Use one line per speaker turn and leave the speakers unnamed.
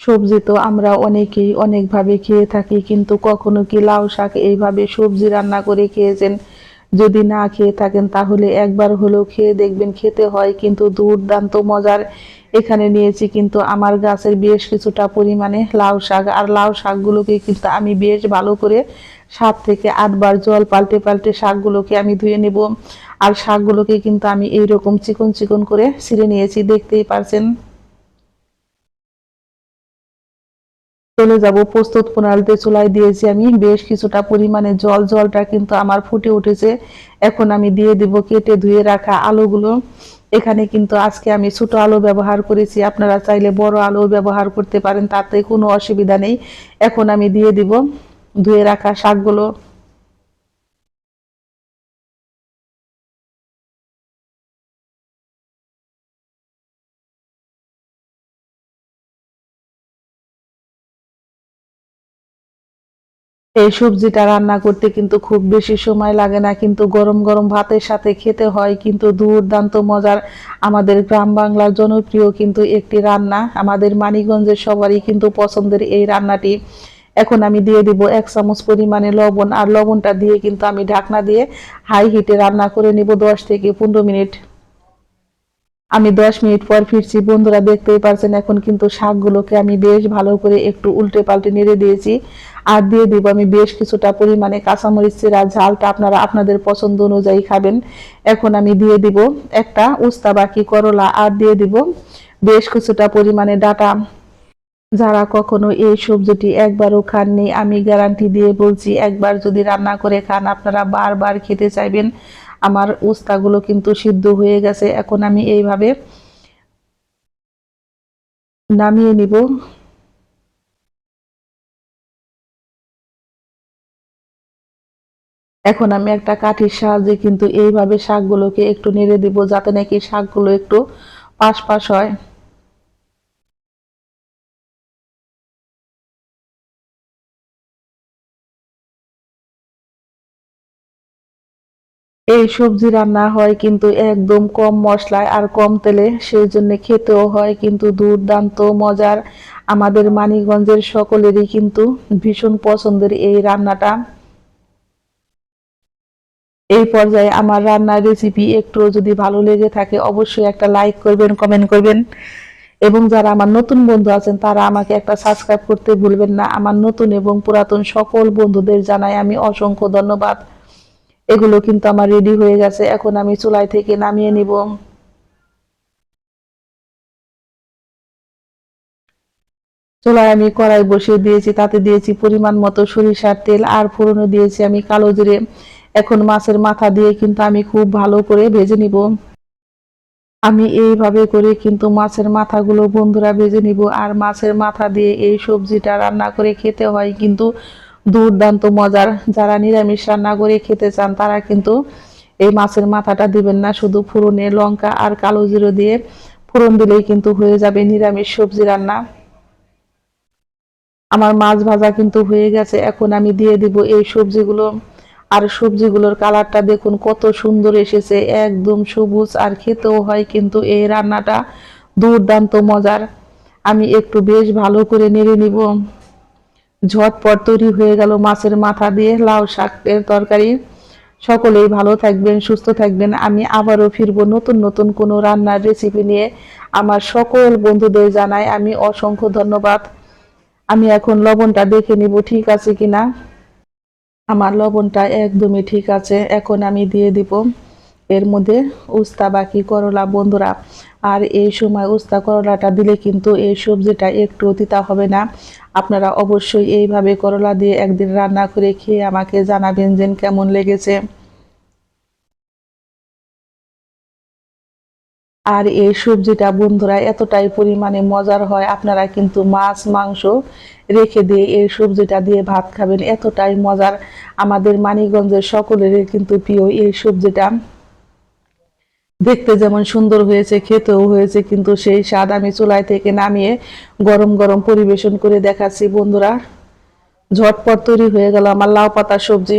সবজি তো আমরা অনেকেই অনেকভাবে খেয়ে থাকি, কিন্তু কখনো কি লাউ শাক এইভাবে সবজি রান্না করে খেয়েছেন? যদি না খেয়ে থাকেন তাহলে একবার হলেও খেয়ে দেখবেন, খেতে হয় কিন্তু দুর্দান্ত মজার। এখানে নিয়েছি কিন্তু আমার গাছের বেশ কিছুটা পরিমাণে লাউ শাক, আর লাউ শাকগুলোকে কিন্তু আমি বেশ ভালো করে 7 থেকে 8 বার জল পাল্টে পাল্টে শাকগুলোকে আমি ধুয়ে নেব। আর শাকগুলোকে কিন্তু আমি এইরকম চিকন চিকন করে ছিঁড়ে নিয়েছি, দেখতেই পারছেন। চলে যাব প্রস্তুত প্রণালীতে। চুলায় দিয়েছি আমি বেশ কিছুটা পরিমাণে জল, জলটা কিন্তু আমার ফুটে উঠেছে। এখন আমি দিয়ে দিব কেটে ধুয়ে রাখা আলুগুলো। এখানে কিন্তু আজকে আমি ছোট আলু ব্যবহার করেছি, আপনারা চাইলে বড় আলু ব্যবহার করতে পারেন, তাতে কোনো অসুবিধা নেই। এখন আমি দিয়ে দিব ধুয়ে রাখা শাকগুলো। এই সবজিটা রান্না করতে কিন্তু খুব বেশি সময় লাগে না, কিন্তু গরম গরম ভাতের সাথে খেতে হয় কিন্তু দুর্দান্ত মজার। আমাদের গ্রাম বাংলার জনপ্রিয় কিন্তু একটি রান্না, আমাদের মানিকগঞ্জের সবারই কিন্তু পছন্দের এই রান্নাটি। এখন আমি দিয়ে দিব 1 চামচ পরিমাণে লবণ, আর লবণটা দিয়ে কিন্তু আমি ঢাকনা দিয়ে হাই হিটে রান্না করে নিব 10 থেকে 15 মিনিট। আমি 10 মিনিট পর ফিরছি বন্ধুরা, দেখতেই পারছেন এখন কিন্তু শাকগুলোকে আমি বেশ ভালো করে একটু উল্টে পাল্টে নেড়ে দিয়েছি। আর দিয়ে দিব আমি বেশ কিছুটা পরিমাণে কাঁচামরিচ চেরা, ঝালটা আপনারা আপনাদের পছন্দ অনুযায়ী খাবেন। এখন আমি দিয়ে দিব একটা উস্তা বাকি করলা, আর দিয়ে দিব বেশ কিছুটা পরিমাণে ডাটা। যারা কখনো এই সবজিটি একবারও খাননি, আমি গ্যারান্টি দিয়ে বলছি একবার যদি রান্না করে খান আপনারা বারবার খেতে চাইবেন। আমার উস্তাগুলো কিন্তু সিদ্ধ হয়ে গেছে, এখন আমি এইভাবে নামিয়ে নিব। এখন আমি একটা কাঠির সাহায্যে কিন্তু এইভাবে শাকগুলোকে একটু নেড়ে দিব, যাতে নাকি শাকগুলো একটু পাশ পাশ হয়। এই সবজি রান্না হয় কিন্তু একদম কম মশলায় আর কম তেলে, সেই জন্য খেতেও হয় কিন্তু দুর্দান্ত মজার। আমাদের মানিকগঞ্জের সকলেরই কিন্তু ভীষণ পছন্দের এই রান্নাটা। এই পর্যায়ে আমার রান্নার রেসিপি একটু যদি ভালো লেগে থাকে অবশ্যই একটা লাইক করবেন, কমেন্ট করবেন। এবং যারা আমার নতুন বন্ধু আছেন তারা আমাকে একটা সাবস্ক্রাইব করতে ভুলবেন না। আমার নতুন এবং পুরাতন সকল বন্ধুদের জানাই আমি অসংখ্য ধন্যবাদ। এগুলো কিন্তু আমার রেডি হয়ে গেছে, এখন আমি চুলাই থেকে নামিয়ে নিব। চুলায় আমি কড়াই বসিয়ে দিয়েছি, তাতে দিয়েছি পরিমাণ মতো সরিষার তেল, আর ফোড়নে দিয়েছি আমি কালো জিরে। এখন মাছের মাথা দিয়ে কিন্তু আমি খুব ভালো করে ভেজে নিব। আমি এইভাবে করে কিন্তু মাছের মাথাগুলো বন্ধুরা ভেজে নিব। আর মাছের মাথা দিয়ে এই সবজিটা রান্না করে খেতে হয় কিন্তু দুর্দান্ত মজার। যারা নিরামিষ রান্না করে খেতে চান তারা কিন্তু এই মাছের মাথাটা দিবেন না, শুধু ফোড়নে লঙ্কা আর কালো জিরে দিয়ে ফোড়ন দিলেই কিন্তু হয়ে যাবে নিরামিষ সবজি রান্না। আমার মাছ ভাজা কিন্তু হয়ে গেছে, এখন আমি দিয়ে দিব এই সবজিগুলো। আর সবজিগুলোর কালারটা দেখুন কত সুন্দর এসেছে, একদম সবুজ, আর খেতেও হয় কিন্তু এই রান্নাটা দুর্দান্ত মজার। আমি একটু বেশ ভালো করে নেড়ে নিব। ঝটপট তৈরি হয়ে গেল মাছের মাথা দিয়ে লাউ শাকের তরকারি। সকলেই ভালো থাকবেন, সুস্থ থাকবেন। আমি আবারও ফিরবো নতুন নতুন কোনো রান্নার রেসিপি নিয়ে। আমার সকল বন্ধুদের জানাই আমি অসংখ্য ধন্যবাদ। আমি এখন লবণটা দেখে নিব ঠিক আছে কিনা। আমার লবণটা একদমই ঠিক আছে, এখন আমি দিয়ে দিব এর মধ্যে উস্তা বাকি করলা বন্ধুরা। আর এই সময় উস্তা করলাটা দিলে কিন্তু এই সবজিটা একটু তিতা হবে না। আপনারা অবশ্যই এইভাবে করলা দিয়ে একদিন রান্না করে খেয়ে আমাকে জানাবেন যে কেমন লেগেছে। আর এই সবজিটা বন্ধুরা এতটাই পরিমাণে মজার হয়, আপনারা কিন্তু মাছ মাংস রেখে দিয়ে এই সবজিটা দিয়ে ভাত খাবেন, এতটাই মজার। আমাদের মানিকগঞ্জের সকলেরই কিন্তু প্রিয় এই সবজিটা। দেখতে যেমন সুন্দর হয়েছে, খেতেও হয়েছে কিন্তু সেই স্বাদ। আমি চুলাই থেকে নামিয়ে গরম গরম পরিবেশন করে দেখাচ্ছি বন্ধুরা। ঝটপট তৈরি হয়ে গেল আমার লাউ পাতা সবজি।